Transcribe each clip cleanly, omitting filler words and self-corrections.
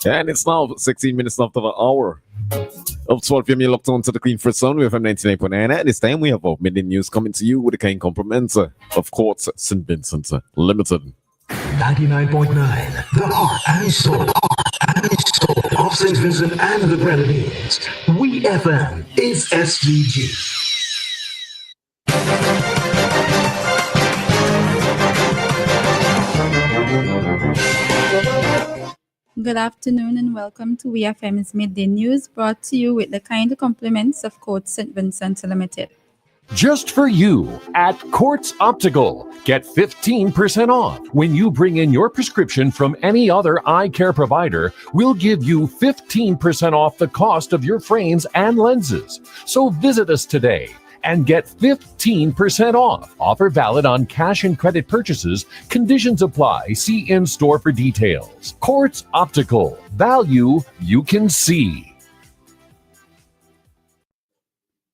And it's now 16 minutes after the hour of 12 p.m. You're locked on to the Clean First Zone. We have 99.9. At this time, we have our midday news coming to you with the kind compliments of Courts St. Vincent Limited. 99.9, the heart and soul of St. Vincent and the Grenadines. We FM is SVG. Good afternoon and welcome to WeFM's Midday News, brought to you with the kind compliments of Courts St. Vincent Limited. Just for you at Quartz Optical. Get 15% off. When you bring in your prescription from any other eye care provider, we'll give you 15% off the cost of your frames and lenses. So visit us today and get 15% off. Offer valid on cash and credit purchases. Conditions apply. See in-store for details. Quartz Optical. Value you can see.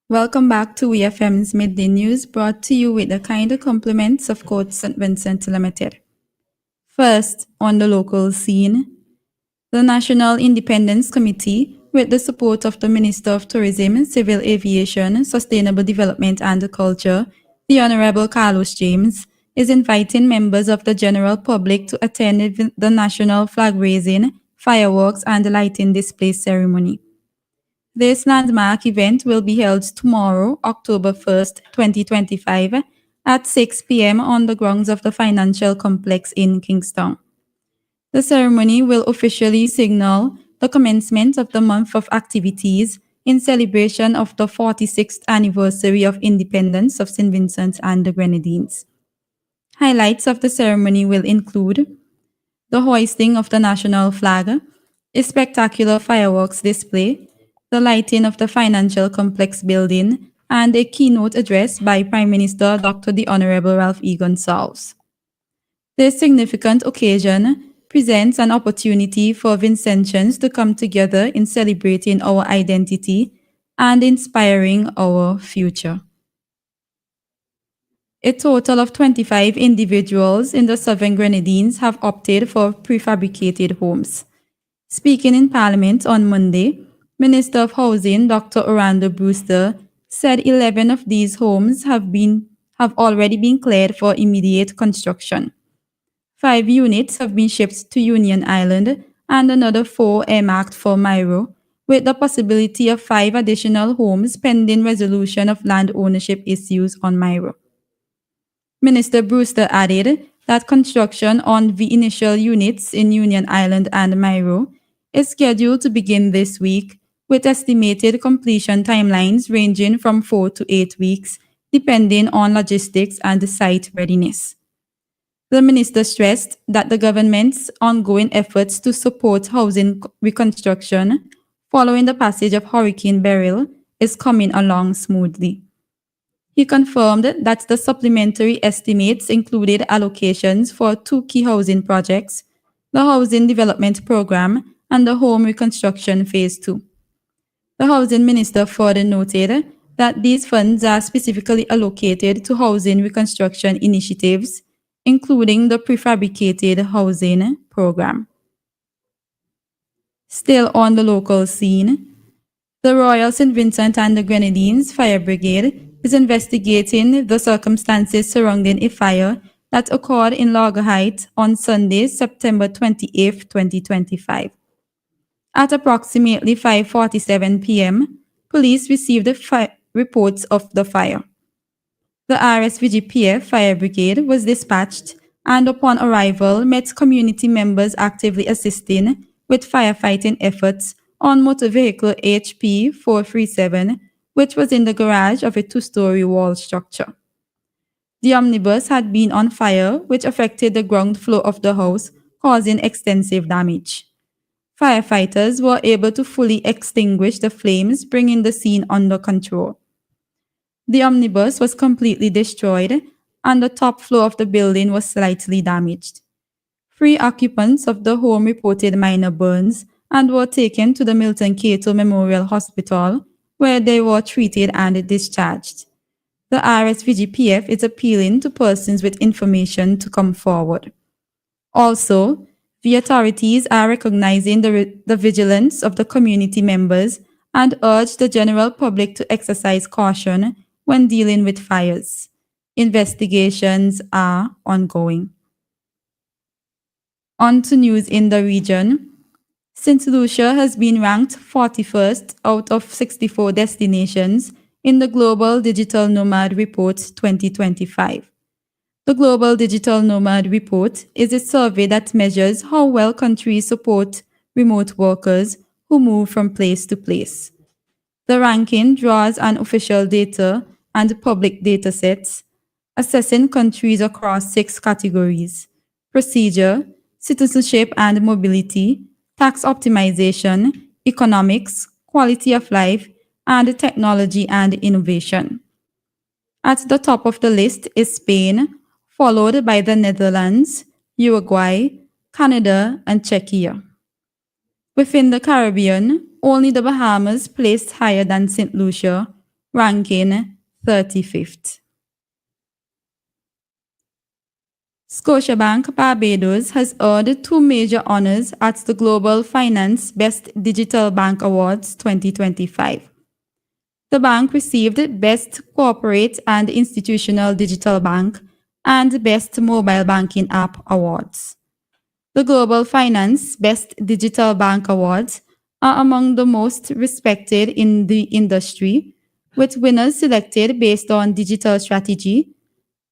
Welcome back to WeFM's Midday News, brought to you with the kind compliments of Courts St. Vincent Limited. First, on the local scene, the National Independence Committee, with the support of the Minister of Tourism, Civil Aviation, Sustainable Development and Culture, the Honorable Carlos James, is inviting members of the general public to attend the national flag-raising, fireworks and lighting display ceremony. This landmark event will be held tomorrow, October 1st, 2025, at 6 p.m. on the grounds of the Financial Complex in Kingston. The ceremony will officially signal the commencement of the month of activities in celebration of the 46th anniversary of independence of St. Vincent and the Grenadines. Highlights of the ceremony will include the hoisting of the national flag, a spectacular fireworks display, the lighting of the Financial Complex building, and a keynote address by Prime Minister Dr. the Honorable Ralph E. Gonsalves. This significant occasion presents an opportunity for Vincentians to come together in celebrating our identity and inspiring our future. A total of 25 individuals in the Southern Grenadines have opted for prefabricated homes. Speaking in Parliament on Monday, Minister of Housing Dr. Orlando Brewster said 11 of these homes have already been cleared for immediate construction. 5 units have been shipped to Union Island and another 4 earmarked for Myro, with the possibility of 5 additional homes pending resolution of land ownership issues on Myro. Minister Brewster added that construction on the initial units in Union Island and Myro is scheduled to begin this week, with estimated completion timelines ranging from 4 to 8 weeks, depending on logistics and site readiness. The minister stressed that the government's ongoing efforts to support housing reconstruction following the passage of Hurricane Beryl is coming along smoothly. He confirmed that the supplementary estimates included allocations for 2 key housing projects, the Housing Development Program and the Home Reconstruction Phase 2. The Housing Minister further noted that these funds are specifically allocated to housing reconstruction initiatives, including the prefabricated housing program. Still on the local scene, the Royal St. Vincent and the Grenadines Fire Brigade is investigating the circumstances surrounding a fire that occurred in Logger Heights on Sunday, September 28, 2025. At approximately 5:47 p.m., police received reports of the fire. The RSVGPF Fire Brigade was dispatched and upon arrival met community members actively assisting with firefighting efforts on motor vehicle HP 437, which was in the garage of a 2-story wall structure. The omnibus had been on fire, which affected the ground floor of the house, causing extensive damage. Firefighters were able to fully extinguish the flames, bringing the scene under control. The omnibus was completely destroyed, and the top floor of the building was slightly damaged. 3 occupants of the home reported minor burns and were taken to the Milton Cato Memorial Hospital, where they were treated and discharged. The RSVGPF is appealing to persons with information to come forward. Also, The authorities are recognizing the vigilance of the community members and urge the general public to exercise caution when dealing with fires. Investigations are ongoing. On to news in the region. St. Lucia has been ranked 41st out of 64 destinations in the Global Digital Nomad Report 2025. The Global Digital Nomad Report is a survey that measures how well countries support remote workers who move from place to place. The ranking draws on official data and public data sets, assessing countries across 6 categories: procedure, citizenship and mobility, tax optimization, economics, quality of life, and technology and innovation. At the top of the list is Spain, followed by the Netherlands, Uruguay, Canada, and Czechia. Within the Caribbean, only the Bahamas placed higher than St. Lucia, ranking 35th. Scotiabank Barbados has earned 2 major honors at the Global Finance Best Digital Bank Awards 2025. The bank received Best Corporate and Institutional Digital Bank and Best Mobile Banking App Awards. The Global Finance Best Digital Bank Awards are among the most respected in the industry, with winners selected based on digital strategy,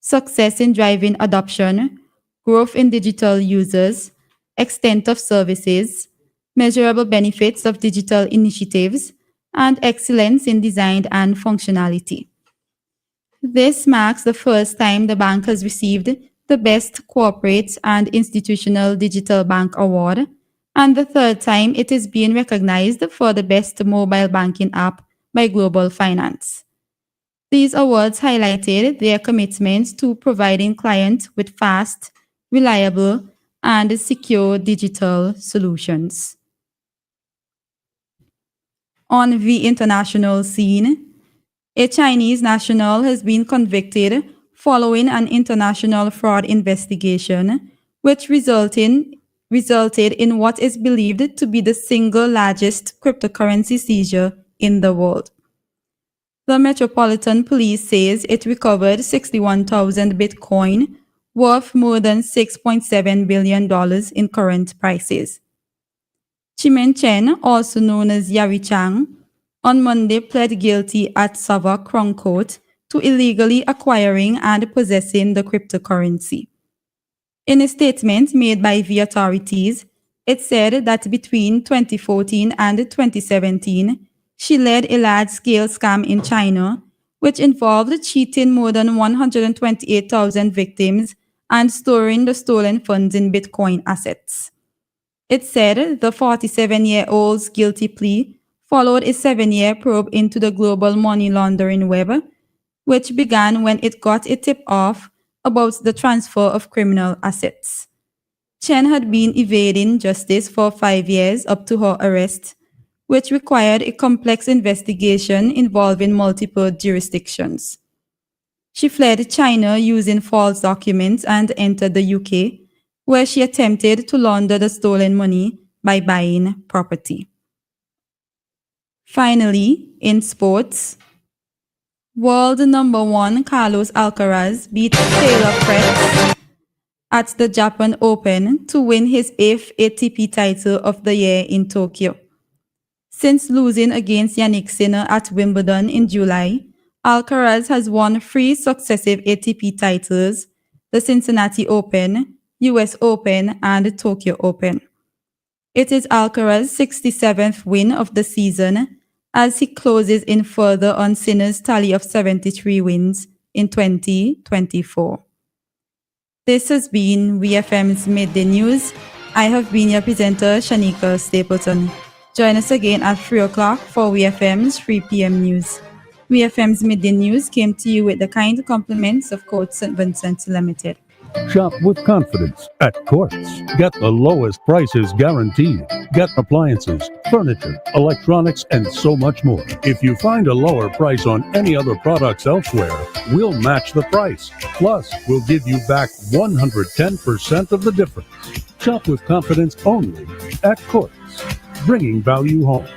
success in driving adoption, growth in digital users, extent of services, measurable benefits of digital initiatives, and excellence in design and functionality. This marks the first time the bank has received the Best Corporate and Institutional Digital Bank Award, and the third time it is being recognized for the Best Mobile Banking App by Global Finance. These awards highlighted their commitment to providing clients with fast, reliable, and secure digital solutions. On the international scene, a Chinese national has been convicted following an international fraud investigation, which resulted in what is believed to be the single largest cryptocurrency seizure in the world. The Metropolitan Police says it recovered 61,000 Bitcoin, worth more than $6.7 billion in current prices. Chimen Chen, also known as Yari Chang, on Monday pled guilty at Sava Crown Court to illegally acquiring and possessing the cryptocurrency. In a statement made by the authorities, it said that between 2014 and 2017, she led a large-scale scam in China, which involved cheating more than 128,000 victims and storing the stolen funds in Bitcoin assets. It said the 47-year-old's guilty plea followed a 7-year probe into the global money laundering web, which began when it got a tip-off about the transfer of criminal assets. Chen had been evading justice for 5 years up to her arrest, which required a complex investigation involving multiple jurisdictions. She fled China using false documents and entered the UK, where she attempted to launder the stolen money by buying property. Finally, in sports, world number 1 Carlos Alcaraz beat Taylor Fritz at the Japan Open to win his 8th ATP title of the year in Tokyo. Since losing against Yannick Sinner at Wimbledon in July, Alcaraz has won 3 successive ATP titles: the Cincinnati Open, US Open, and the Tokyo Open. It is Alcaraz's 67th win of the season, as he closes in further on Sinner's tally of 73 wins in 2024. This has been VFM's Midday News. I have been your presenter, Shanika Stapleton. Join us again at 3 o'clock for VFM's 3 p.m. news. VFM's Midday News came to you with the kind compliments of Court St. Vincent Limited. Shop with confidence at Courts. Get the lowest prices guaranteed. Get appliances, furniture, electronics, and so much more. If you find a lower price on any other products elsewhere, we'll match the price. Plus, we'll give you back 110% of the difference. Shop with confidence only at Courts, bringing value home.